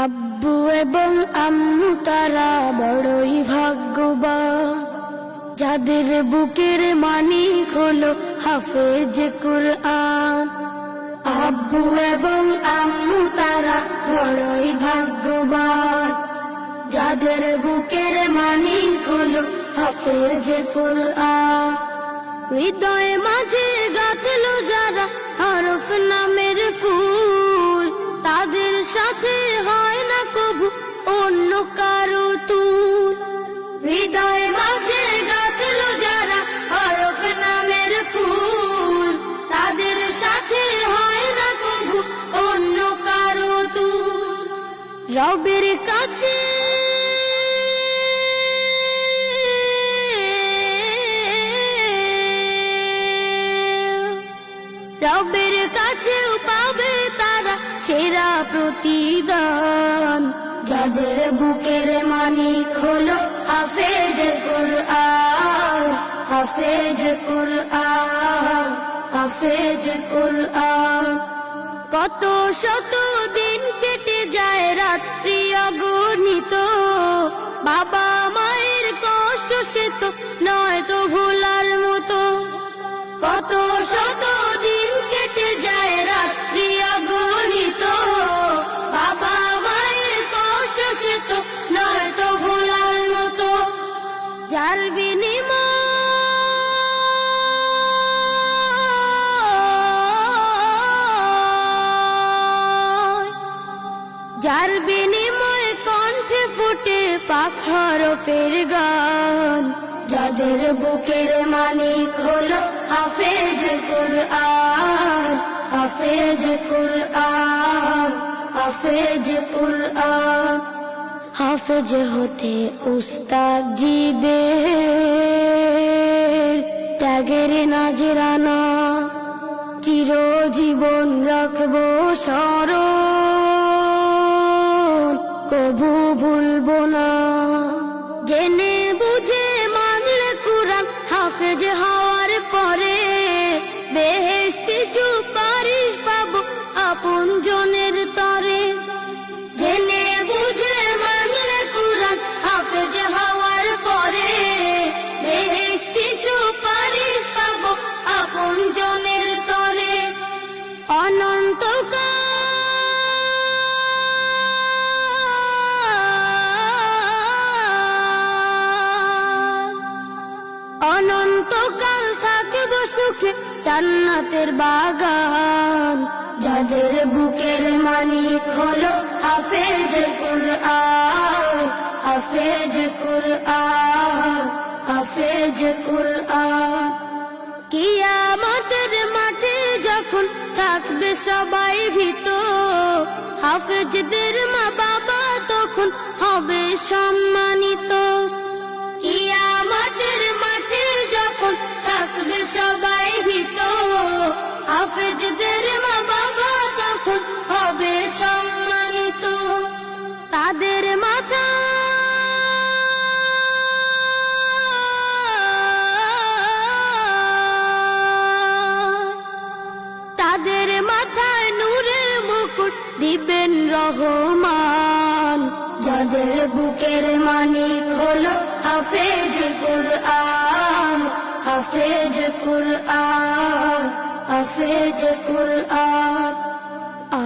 আব্বু এবং আম্মু তারা বড়ই ভাগ্যবান, যাদের বুকের মানিক হলো হাফেজ কুরআন। আব্বু এবং আম্মু তারা বড়ই ভাগ্যবান, যাদের বুকের মানিক হলো হাফেজ কুরআন। হৃদয়ে মাঝে গাঁথলো যারা হরফ নামের ফুল, তাদের সাথে হয় না কভু অন্য কারো তুল। হৃদয়ে মাঝে গাঁথলো যারা হরফ নামের ফুল, তাদের সাথে হয় না কভু অন্য কারো তুল। রবের কাছে রবের কাছেও পাবে তারা সেরা প্রতিদান, যাদের বুকের মানিক হলো হাফেজ কুরআন। হাফেজ কুরআন, হাফেজ কুরআন। কত শত দিন কেটে যায় রাত্রি অগণিত, বাবা মায়ের কষ্ট সে তো নয় তো ভোলার মতো। কত শত দিন কেটে যায় রাত্রি অগণিত, বাবা মায়ের কষ্ট সে তো নয় তো ভোলার মতো। যার বিনিময় কণ্ঠে ফুটে পাক হরফের গান, যাদের বুকের মানিক হলো হাফেজ কুরআন। হাফেজ কুরআন, হাফেজ কুরআন। হাফেজ হতে উস্তাদজিদের ত্যাগের নাজরানা চিরজীবন রাখবো স্মরণ, কভু ভুলবো না। জেনে বুঝে মানলে কুরআন হাফেজ হওয়ার পরে, বেহেশতি সুপারিশ পাবো আপন জনের তরে। জেনে বুঝে মানলে কুরআন হাফেজ হওয়ার পরে, বেহেশতি সুপারিশ পাবো আপন জনের তরে। অনন্তকাল অনন্তকাল থাকবো সুখে জান্নাতের বাগান, যাদের বুকের মানিক হলো হাফেজ কুরআন। হাফেজ কুরআন, হাফেজ কুরআন। কিয়ামতের মাঠে যখন থাকবে সবাই ভীত, হাফেজদের মা বাবা তখন হবে সম্মানিত। কিয়ামতের মাঠে যখন থাকবে সবাই ভীত, হাফেজদের মা বাবা তখন হবে সম্মানিত। তাদের মাথা তাদের মাথায় নূরের মুকুট দিবেন রহমান, যাদের বুকের মানিক হলো হাফেজ কুরআন। হাফেজ কুরআন, হাফেজ কুরআন।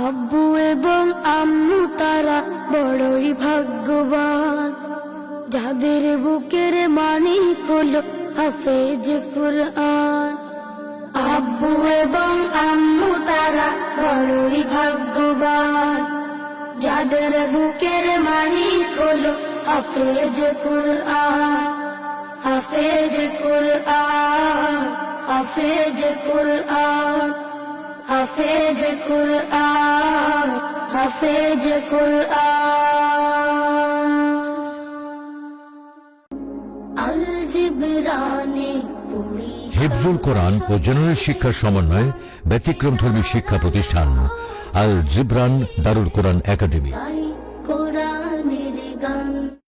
আব্বু এবং আম্মু তারা বড়ই ভাগ্যবান, যাদের বুকের মানিক হলো হাফেজ কুরআন। আব্বু এবং আম্মু তারা বড়ই ভাগ্যবান, যাদের বুকের মানিক হলো হাফেজ কুরআন। হাফেজ কুরআন, হাফেজ কুরআন। হাফেজ কুরআন, হাফেজ কুরআন। আল জিবরানে হিফজুল কোরআন ও জেনারেল শিক্ষার সমন্বয়ে ব্যতিক্রমধর্মী শিক্ষা প্রতিষ্ঠান আল জিবরান দারুল কোরআন একাডেমি।